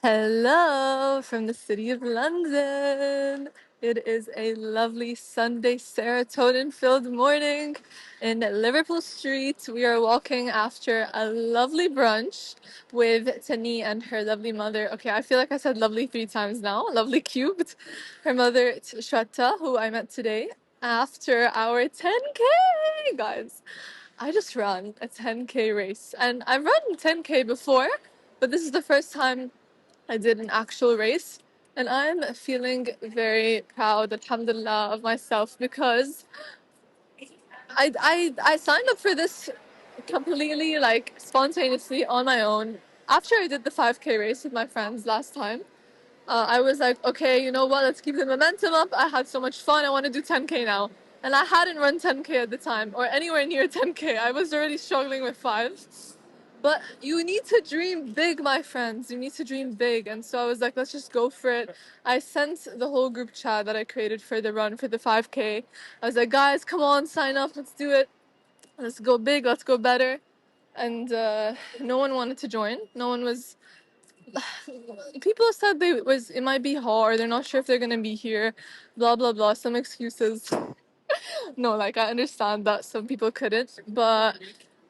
Hello from the city of London. It is a lovely Sunday serotonin filled morning in Liverpool Street. We are walking after a lovely brunch with Tani and her lovely mother. Okay, I feel like I said lovely three times now. Lovely cubed. Her mother, Shweta, who I met today after our 10K, guys. I just ran a 10K race and I've run 10K before, but this is the first time I did an actual race, and I'm feeling very proud, alhamdulillah, of myself because I signed up for this completely like spontaneously on my own. After I did the 5K race with my friends last time, I was like, okay, you know what? Let's keep the momentum up. I had so much fun. I want to do 10K now. And I hadn't run 10K at the time or anywhere near 10K. I was already struggling with five. But you need to dream big, my friends. You need to dream big. And so I was like, let's just go for it. I sent the whole group chat that I created for the run for the 5K. I was like, guys, come on, sign up. Let's do it. Let's go big. Let's go better. And no one wanted to join. No one was. People said it might be hard. They're not sure if they're gonna be here. Blah blah blah. Some excuses. No, like I understand that some people couldn't, but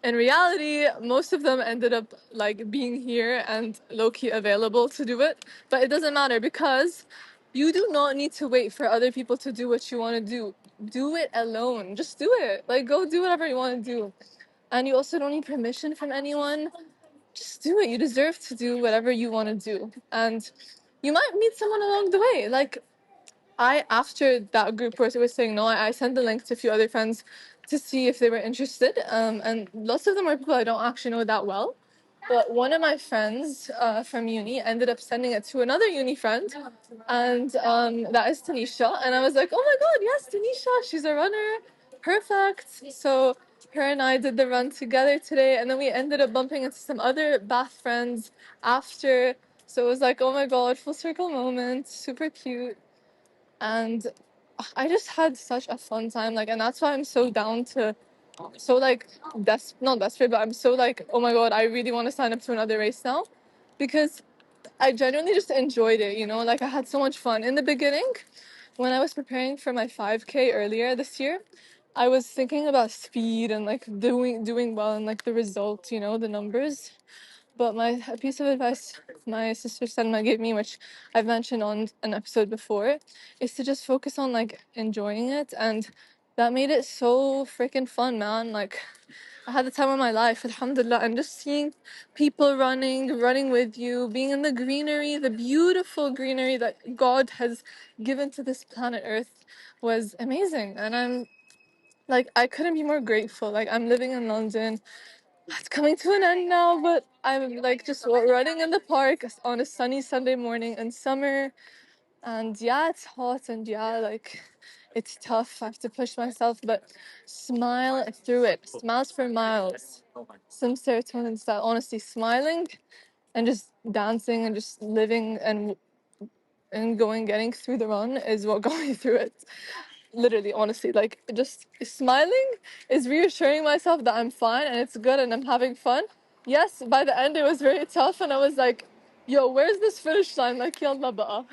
in reality, most of them ended up like being here and low-key available to do it. But it doesn't matter because you do not need to wait for other people to do what you want to do. Do it alone. Just do it. Like go do whatever you want to do. And you also don't need permission from anyone. Just do it. You deserve to do whatever you want to do. And you might meet someone along the way. Like after that group person was saying no, I sent the link to a few other friends to see if they were interested. And lots of them are people I don't actually know that well. But one of my friends from uni ended up sending it to another uni friend, and that is Tanisha. And I was like, oh my god, yes, Tanisha, she's a runner, perfect. So her and I did the run together today, and then we ended up bumping into some other Bath friends after. So it was like, oh my god, full circle moment, super cute. And I just had such a fun time, like, and that's why I'm so down to, so like, not desperate, but I'm so like, oh my god, I really want to sign up to another race now, because I genuinely just enjoyed it, like I had so much fun in the beginning. When I was preparing for my 5K earlier this year, I was thinking about speed and like doing well and like the result, the numbers. But a piece of advice my sister Selma gave me, which I've mentioned on an episode before, is to just focus on like enjoying it, and that made it so freaking fun, man. Like I had the time of my life, alhamdulillah, and just seeing people running with you, being in the greenery, the beautiful greenery that God has given to this planet Earth was amazing. And I'm like, I couldn't be more grateful. Like I'm living in London. It's coming to an end now, but I'm like just running in the park on a sunny Sunday morning in summer. And yeah, it's hot and yeah, like it's tough. I have to push myself, but smile through it. Smiles for miles. Some serotonin style. Honestly, smiling and just dancing and just living and getting through the run is what got me through it. Literally, honestly, like just smiling is reassuring myself that I'm fine and it's good and I'm having fun. Yes, by the end it was very tough and I was like, yo, where's this finish line? Like, yalla ba'a.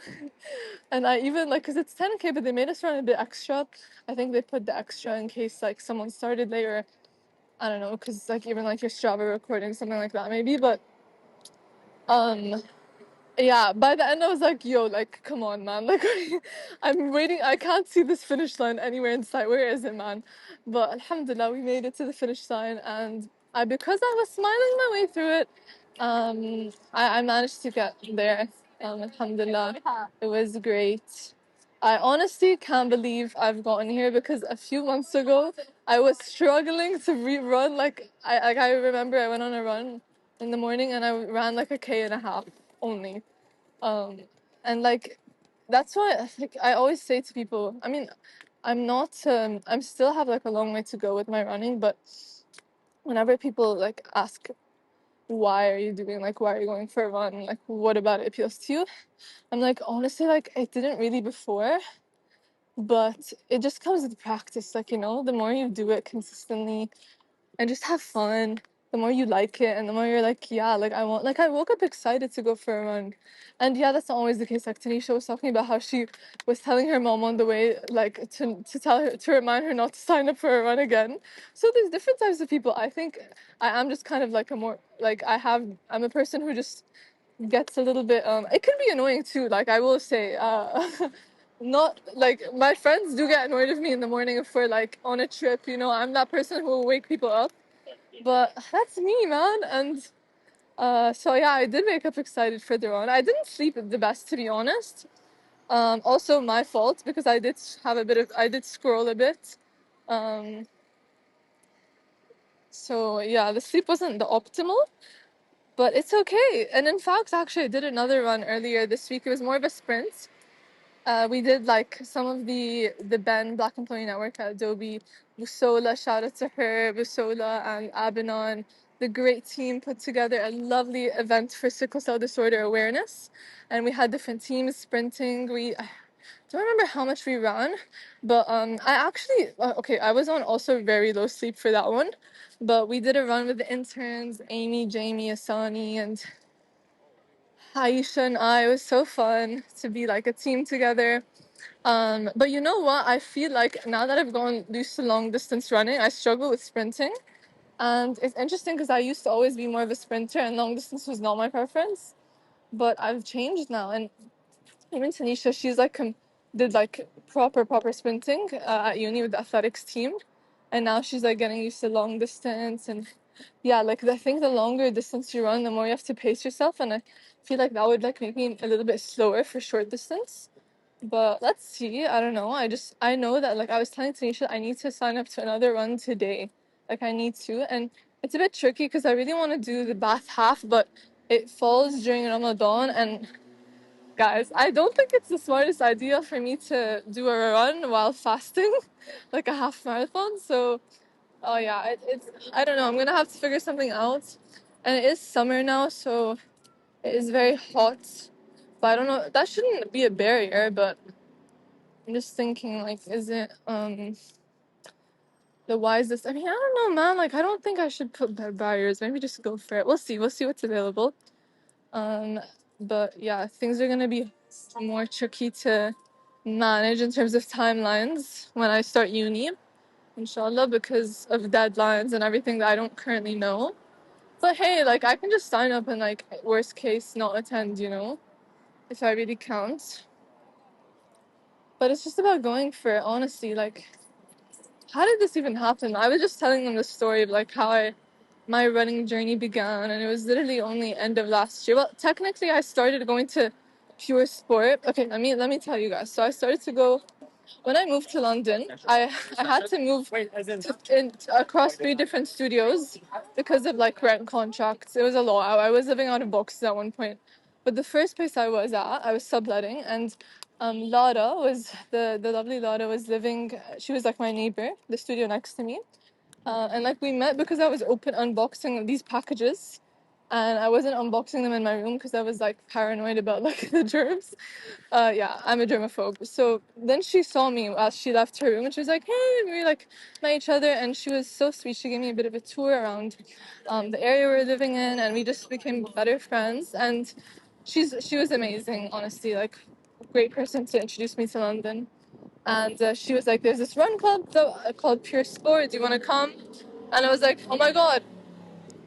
And I even like, because it's 10K, but they made us run a bit extra. I think they put the extra in case like someone started later. I don't know, because like even like your Strava recording, something like that maybe. But um yeah, by the end I was like, yo, like, come on, man. Like, I'm waiting. I can't see this finish line anywhere in sight. Where is it, man? But alhamdulillah, we made it to the finish line. And because I was smiling my way through it, I managed to get there. Alhamdulillah. It was great. I honestly can't believe I've gotten here because a few months ago, I was struggling to run. I remember I went on a run in the morning and I ran like a K and a half only. And like that's why like I always say to people, I mean, I'm not I'm still have like a long way to go with my running, but whenever people like ask why are you doing, like why are you going for a run, like what about it appeals to you, I'm like, honestly, like it didn't really before, but it just comes with practice. Like, the more you do it consistently and just have fun, the more you like it, and the more you're like, yeah, like I want, like I woke up excited to go for a run. And yeah, that's not always the case. Like Tanisha was talking about how she was telling her mom on the way, like to tell her, to remind her not to sign up for a run again. So there's different types of people. I think I am just kind of like a more, like I'm a person who just gets a little bit, it can be annoying too, like I will say, not like my friends do get annoyed with me in the morning if we're like on a trip, you know. I'm that person who will wake people up, but that's me, man. And so yeah, I did wake up excited further on. I didn't sleep the best, to be honest. Also my fault, because I did scroll a bit. Um, so yeah, the sleep wasn't the optimal, but it's okay. And in fact, actually, I did another run earlier this week. It was more of a sprint. We did like some of the Ben Black Employee Network at Adobe. Busola, shout out to her, Busola and Abinon. The great team put together a lovely event for sickle cell disorder awareness. And we had different teams sprinting. I don't remember how much we ran, but I actually, okay, I was on also very low sleep for that one. But we did a run with the interns, Amy, Jamie, Asani, and Aisha and I. It was so fun to be like a team together. But you know what? I feel like now that I've gone used to long distance running, I struggle with sprinting. And it's interesting because I used to always be more of a sprinter, and long distance was not my preference. But I've changed now. And even Tanisha, she's like did like proper sprinting at uni with the athletics team. And now she's like getting used to long distance. And yeah, like I think the longer distance you run, the more you have to pace yourself. And I feel like that would like make me a little bit slower for short distance. But let's see. I don't know. I know that, like I was telling Tanisha, I need to sign up to another run today. Like I need to. And it's a bit tricky because I really want to do the Bath half, but it falls during Ramadan. And guys, I don't think it's the smartest idea for me to do a run while fasting, like a half marathon. So, oh yeah, it's, I don't know. I'm gonna have to figure something out. And it is summer now, so it is very hot. But I don't know. That shouldn't be a barrier, but I'm just thinking, like, is it the wisest? I mean, I don't know, man. Like, I don't think I should put barriers. Maybe just go for it. We'll see. We'll see what's available. Um, but yeah, things are gonna be more tricky to manage in terms of timelines when I start uni, inshallah, because of deadlines and everything that I don't currently know. But hey, like, I can just sign up and, like, worst case, not attend, you know, if I really count. But it's just about going for it, honestly. Like, how did this even happen? I was just telling them the story of like how my running journey began, and it was literally only end of last year. Well, technically, I started going to pure sport. Okay, let me tell you guys. So I started to go when I moved to London. I had to move across 3 different studios because of like rent contracts. It was a lot. I was living out of boxes at one point. But the first place I was at, I was subletting, and Lara was the lovely Lara was living. She was like my neighbor, the studio next to me, and like we met because I was open unboxing these packages, and I wasn't unboxing them in my room because I was like paranoid about like the germs. Yeah, I'm a germaphobe. So then she saw me as she left her room, and she was like, "Hey," and we like met each other, and she was so sweet. She gave me a bit of a tour around the area we were living in, and we just became better friends. And she was amazing, honestly. Like, great person to introduce me to London. And she was like, "There's this run club called Pure Sport. Do you want to come?" And I was like, "Oh my god!"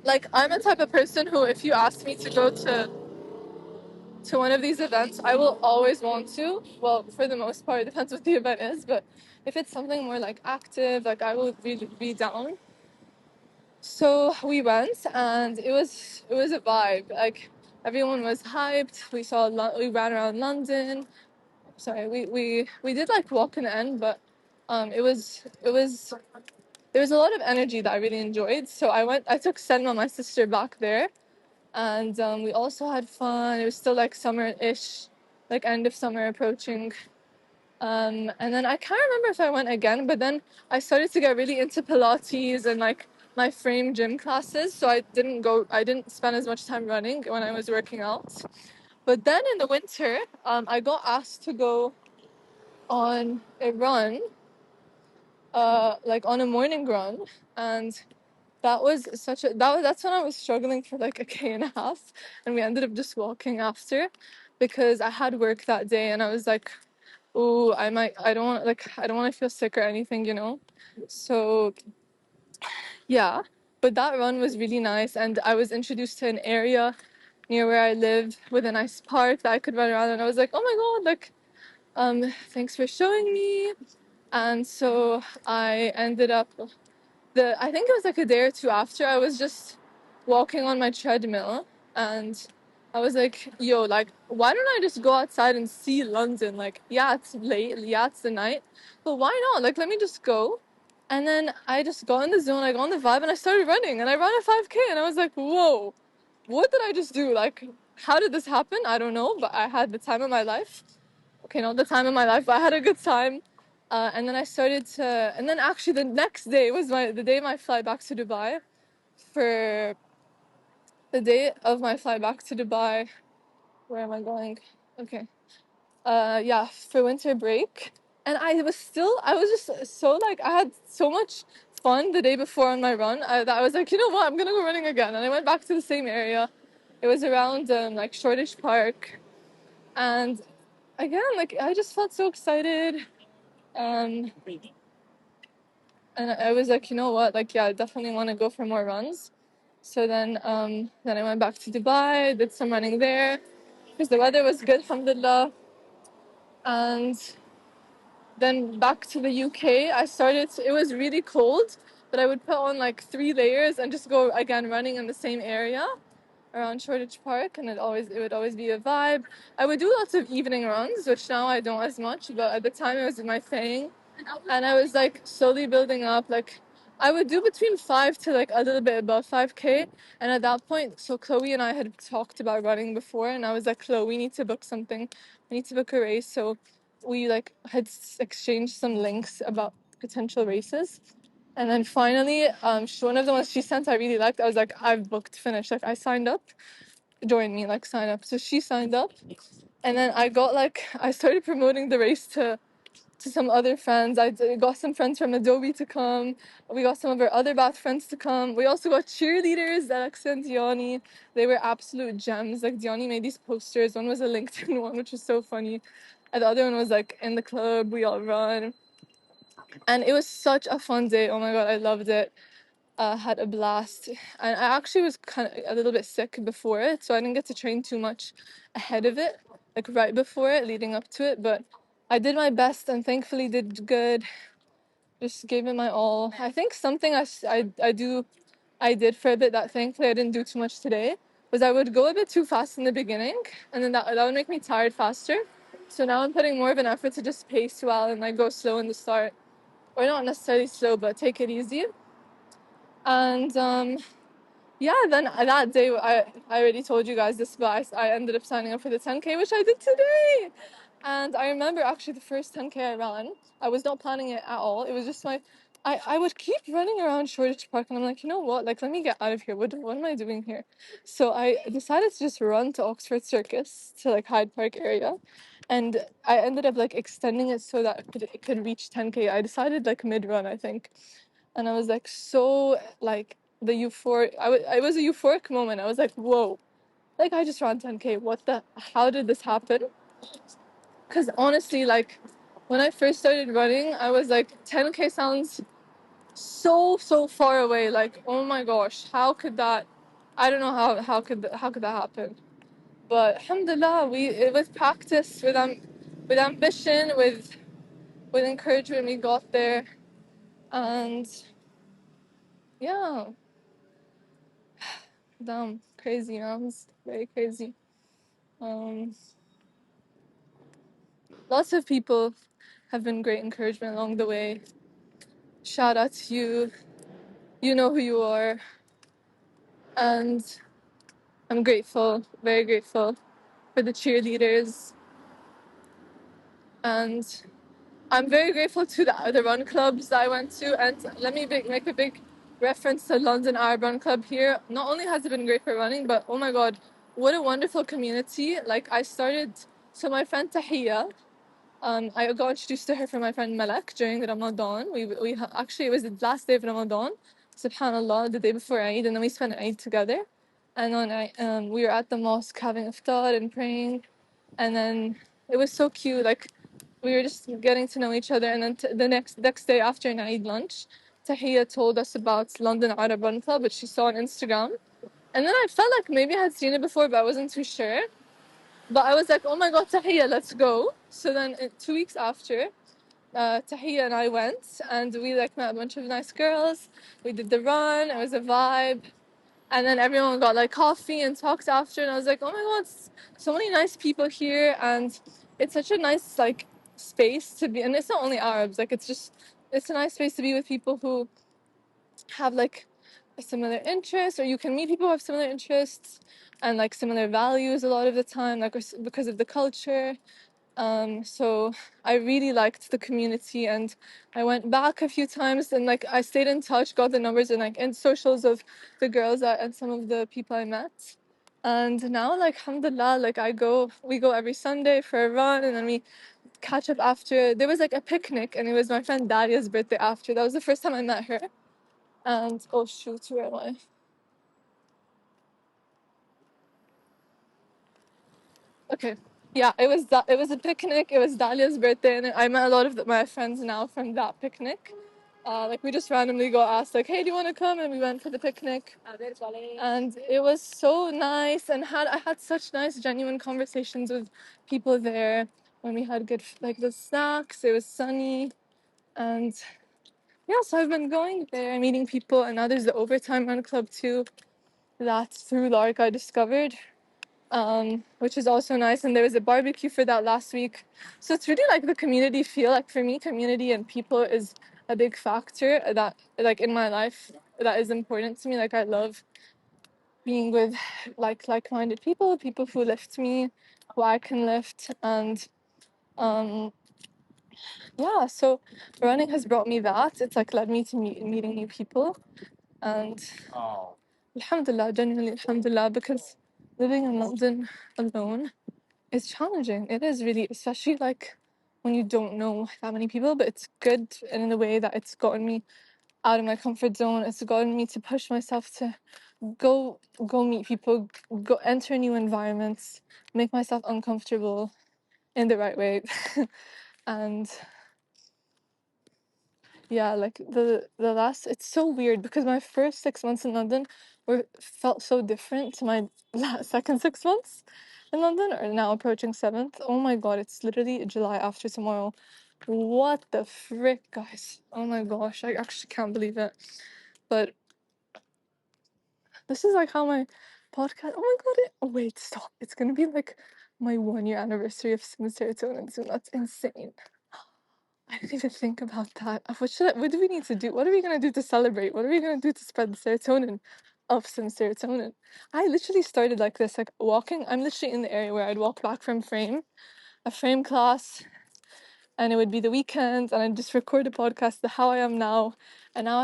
Like, I'm a type of person who, if you ask me to go to one of these events, I will always want to. Well, for the most part, it depends what the event is, but if it's something more like active, like I will really be down. So we went, and it was a vibe. Like, everyone was hyped. We ran around London. Sorry, we did like walk in the end, but it was there was a lot of energy that I really enjoyed. So I took Selma, my sister, back there, and we also had fun. It was still like summer-ish, like end of summer approaching. And then I can't remember if I went again, but then I started to get really into Pilates and like my frame gym classes. So I didn't spend as much time running when I was working out. But then in the winter, I got asked to go on a run, like on a morning run, and that was that's when I was struggling for like a k and a half, and we ended up just walking after, because I had work that day, and I was like, oh, I don't want to feel sick or anything, you know. So yeah, but that run was really nice, and I was introduced to an area near where I live with a nice park that I could run around, and I was like, oh my god, like, thanks for showing me. And so I ended up, I think it was like a day or two after, I was just walking on my treadmill, and I was like, yo, like, why don't I just go outside and see London? Like, yeah, it's late, yeah, it's the night, but why not? Like, let me just go. And then I just got in the zone, I got in the vibe, and I started running, and I ran a 5K, and I was like, whoa, what did I just do? Like, how did this happen? I don't know, but I had the time of my life. Okay, not the time of my life, but I had a good time. And then I started to, and then actually the next day was the day of my flight back to Dubai. For the day of my flight back to Dubai, where am I going? Okay. Yeah, for winter break. And I was just so like, I had so much fun the day before on my run, that I was like, you know what, I'm gonna go running again. And I went back to the same area. It was around like Shoreditch Park. And again, like, I just felt so excited. Um, and I was like, you know what, like, yeah, I definitely want to go for more runs. So then I went back to Dubai, did some running there, because the weather was good, alhamdulillah. And then back to the UK, it was really cold, but I would put on like 3 layers and just go again running in the same area around Shoreditch Park, and it would always be a vibe. I would do lots of evening runs, which now I don't as much, but at the time it was my thing. And I was like slowly building up. Like, I would do between 5 to like a little bit above 5K. And at that point, so Chloe and I had talked about running before, and I was like, Chloe, we need to book something. We need to book a race. So we like had exchanged some links about potential races. And then finally, one of the ones she sent I really liked. I was like, I've booked, finished. Like, I signed up, join me, like, sign up. So she signed up, and then I started promoting the race to some other friends. Got some friends from Adobe to come. We got some of our other Bath friends to come. We also got cheerleaders, Alexa and Diani. They were absolute gems. Like, Diani made these posters. One was a LinkedIn one, which was so funny. And the other one was like in the club, we all run. And it was such a fun day. Oh my god, I loved it. Had a blast. And I actually was kind of a little bit sick before it, so I didn't get to train too much ahead of it, like right before it, leading up to it. But I did my best and thankfully did good. Just gave it my all. I think something I did for a bit that thankfully I didn't do too much today was I would go a bit too fast in the beginning, and then that would make me tired faster. So now I'm putting more of an effort to just pace well and like go slow in the start, or not necessarily slow, but take it easy. And yeah, then that day, I already told you guys this, but I ended up signing up for the 10K, which I did today. And I remember actually the first 10K I ran, I was not planning it at all. It was just I would keep running around Shoreditch Park, and I'm like, you know what, like, let me get out of here. What am I doing here? So I decided to just run to Oxford Circus, to like Hyde Park area. And I ended up like extending it so that it could reach 10K. I decided like mid-run, I think. And I was like, so like the euphoric, it was a euphoric moment. I was like, whoa, like, I just ran 10K. How did this happen? Because honestly, like, when I first started running, I was like, 10K sounds so far away. Like, oh my gosh, how could that, I don't know how could that happen? But alhamdulillah, with practice, with ambition, with encouragement, we got there. And yeah, damn, crazy rounds, very crazy. Um, Lots of people have been great encouragement along the way. Shout out to you. You know who you are. And I'm grateful, very grateful for the cheerleaders. And I'm very grateful to the run clubs that I went to. And let me make a big reference to London Arab Run Club here. Not only has it been great for running, but oh my god, what a wonderful community. Like, so my friend Tahiyya, I got introduced to her from my friend Malak during Ramadan. Actually, it was the last day of Ramadan. subhanallah, the day before Eid, and then we spent Eid together. And then we were at the mosque having iftar and praying, and then it was so cute. Like we were just getting to know each other, and then the next day after an Eid lunch, Tahiyya told us about London Arab Run Club, which she saw on Instagram. And then I felt like maybe I had seen it before, but I wasn't too sure. But I was like, oh my god, Tahiyya, let's go. So then 2 weeks after, Tahiyya and I went, and we like met a bunch of nice girls. We did the run. It was a vibe. And then everyone got like coffee and talked after, and I was like, oh my god, so many nice people here, and it's such a nice like space to be. And it's not only Arabs, like it's a nice space to be with people who have like a similar interest, or you can meet people who have similar interests and like similar values a lot of the time, like because of the culture. So I really liked the community, and I went back a few times, and like I stayed in touch, got the numbers and like in socials of the girls and some of the people I met. And now, like, alhamdulillah, like we go every Sunday for a run, and then we catch up after. There was like a picnic, and it was my friend Daria's birthday after. That was the first time I met her. And oh shoot, where am I? Okay. Yeah, it was a picnic. It was Dalia's birthday, and I met a lot of my friends now from that picnic. Like we just randomly got asked, like, "Hey, do you want to come?" And we went for the picnic, and it was so nice. And I had such nice, genuine conversations with people there. When we had good like the snacks, it was sunny, and yeah. So I've been going there, meeting people, and now there's the Overtime Run Club too. That through Lark I discovered, which is also nice. And there was a barbecue for that last week. So it's really like the community feel. Like for me, community and people is a big factor that like in my life that is important to me. Like I love being with like-minded people who lift me, who I can lift. And um yeah, so running has brought me that. It's like led me to meeting new people. And alhamdulillah, genuinely alhamdulillah, because living in London alone, it's challenging. It is really, especially like when you don't know that many people, but it's good in the way that it's gotten me out of my comfort zone. It's gotten me to push myself to go meet people, go enter new environments, make myself uncomfortable in the right way. And yeah, like the last, it's so weird because my first 6 months in London felt so different to my second 6 months in London, or now approaching seventh. Oh my god, it's literally July after tomorrow. What the frick, guys? Oh my gosh, I actually can't believe it. But this is like how my podcast. Oh my god! Oh wait, stop! It's gonna be like my 1 year anniversary of serotonin soon. That's insane. I didn't even think about that. What do we need to do? What are we gonna do to celebrate? What are we gonna do to spread the serotonin of some serotonin? I literally started like this, like walking. I'm literally in the area where I'd walk back from a frame class, and it would be the weekend, and I'd just record a podcast, the How I Am Now, and now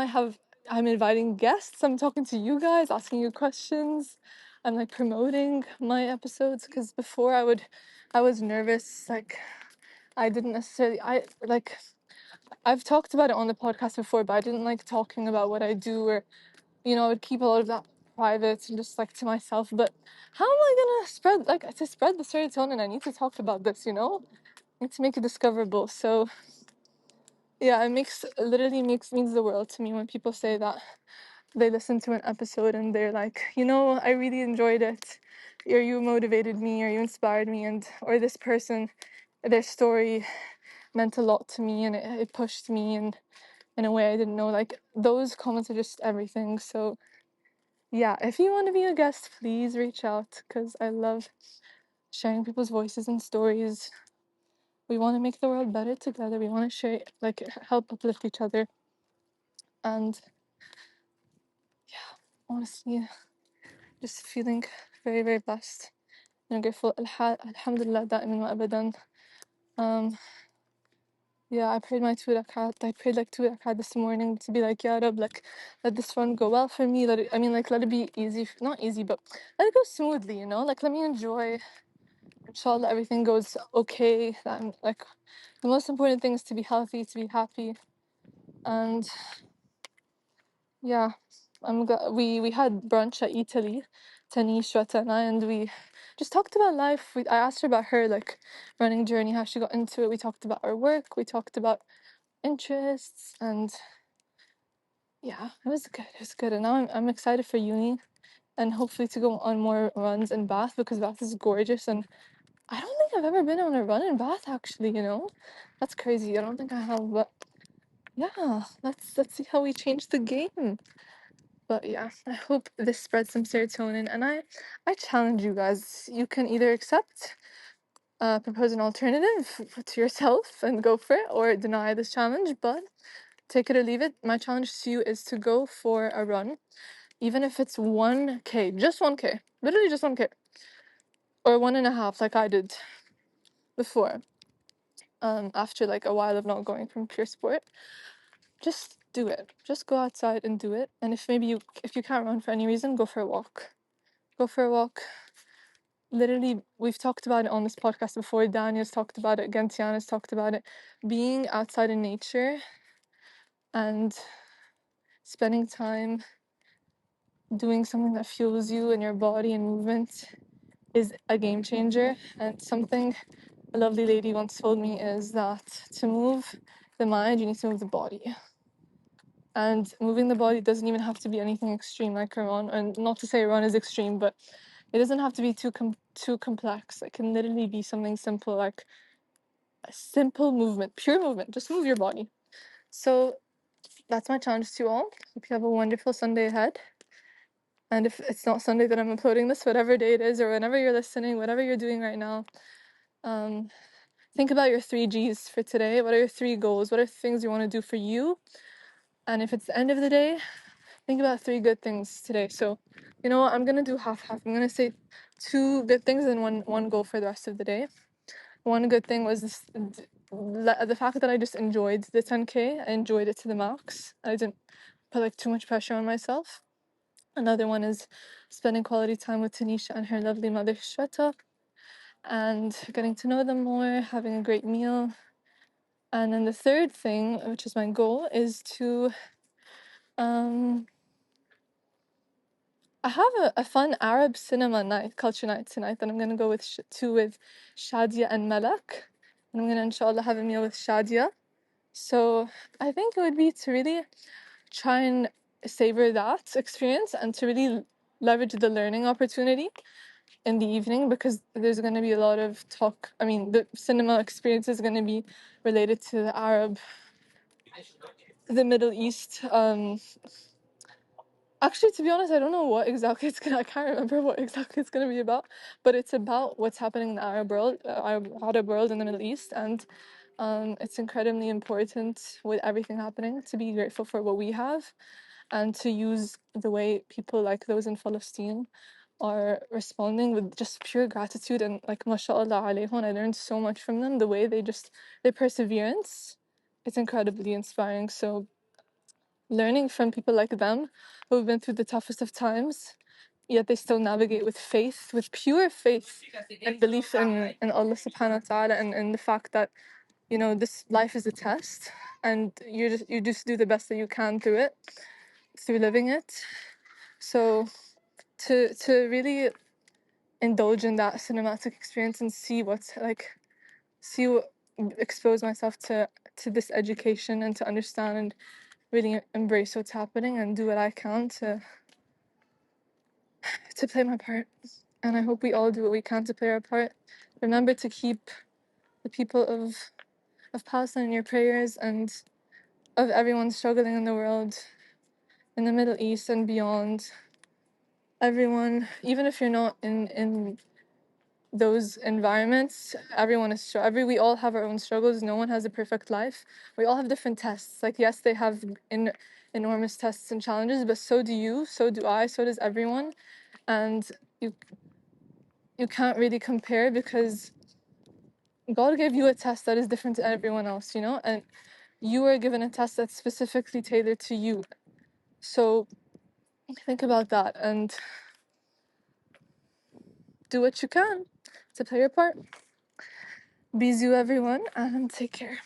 I'm inviting guests. I'm talking to you guys, asking you questions. I'm like promoting my episodes because before I was nervous, like I didn't necessarily I've talked about it on the podcast before, but I didn't like talking about what I do, or I would keep a lot of that private and just like to myself. But how am I gonna spread the serotonin? I need to talk about this, I need to make it discoverable. So yeah, literally means the world to me when people say that they listen to an episode and they're like, I really enjoyed it, or you motivated me, or you inspired me, or this person, their story meant a lot to me, and it pushed me in a way I didn't know. Like those comments are just everything. So yeah, if you want to be a guest, please reach out because I love sharing people's voices and stories. We want to make the world better together. We want to share, like, help uplift each other. And yeah, honestly, just feeling very, very blessed and grateful. Alhamdulillah, da'iman wa abadan. Yeah, I prayed my 2 rakat. I prayed like 2 rakat this morning to be like, Ya Rab, like, let this one go well for me. Let it be easy. Not easy, but let it go smoothly, Like, let me enjoy. Inshallah, everything goes okay. Like, the most important thing is to be healthy, to be happy. And Yeah, we had brunch at Italy, Tanisha, and I, and we just talked about life. I asked her about her like running journey, how she got into it. We talked about our work. We talked about interests, and yeah, it was good. It was good, and now I'm excited for uni, and hopefully to go on more runs in Bath because Bath is gorgeous, and I don't think I've ever been on a run in Bath actually. That's crazy. I don't think I have, but yeah, let's see how we change the game. But yeah, I hope this spreads some serotonin, and I challenge you guys. You can either accept, propose an alternative to yourself and go for it, or deny this challenge. But take it or leave it. My challenge to you is to go for a run, even if it's 1K, just 1K, literally just 1K, or 1.5, like I did before. After like a while of not going from pure sport, just do it. Just go outside and do it. And if you can't run for any reason, go for a walk. Go for a walk. Literally, we've talked about it on this podcast before. Daniel's talked about it. Gentiana's talked about it. Being outside in nature and spending time doing something that fuels you and your body and movement is a game changer. And something a lovely lady once told me is that to move the mind, you need to move the body. And moving the body doesn't even have to be anything extreme like a run. And not to say run is extreme, but it doesn't have to be too complex. It can literally be something simple, like a simple movement, pure movement. Just move your body. So that's my challenge to you all. Hope you have a wonderful Sunday ahead. And if it's not Sunday that I'm uploading this, whatever day it is, or whenever you're listening, whatever you're doing right now, think about your 3 Gs for today. What are your 3 goals? What are things you want to do for you? And if it's the end of the day, think about 3 good things today. So, you know what? I'm gonna do half-half. I'm gonna say 2 good things and one goal for the rest of the day. One good thing was the fact that I just enjoyed the 10K. I enjoyed it to the max. I didn't put like too much pressure on myself. Another one is spending quality time with Tanisha and her lovely mother Shweta, and getting to know them more, having a great meal. And then the third thing, which is my goal, is to I have a fun Arab cinema night, culture night tonight that I'm gonna go with Shadia and Malak. And I'm gonna inshallah have a meal with Shadia. So I think it would be to really try and savor that experience and to really leverage the learning opportunity in the evening, because there's going to be a lot of talk. I mean, the cinema experience is going to be related to the Middle East. Actually, to be honest, I don't know what exactly I can't remember what exactly it's gonna be about, but it's about what's happening in the Arab world in the Middle East, and it's incredibly important with everything happening to be grateful for what we have, and to use the way people like those in Palestine are responding with just pure gratitude and like mashallah alayhum. I learned so much from them. The way their perseverance, it's incredibly inspiring. So learning from people like them who've been through the toughest of times, yet they still navigate with faith, with pure faith and belief in Allah subhanahu wa ta'ala, and in the fact that, this life is a test, and you just do the best that you can through it, through living it. So to really indulge in that cinematic experience and see what expose myself to this education, and to understand and really embrace what's happening and do what I can to play my part. And I hope we all do what we can to play our part. Remember to keep the people of Palestine in your prayers, and of everyone struggling in the world, in the Middle East and beyond. Everyone, even if you're not in those environments, everyone is we all have our own struggles. No one has a perfect life. We all have different tests. Like, yes, they have enormous tests and challenges, but so do you, so do I, so does everyone. And you can't really compare, because God gave you a test that is different to everyone else, and you were given a test that's specifically tailored to you. So think about that and do what you can to play your part. Be you, everyone, and take care.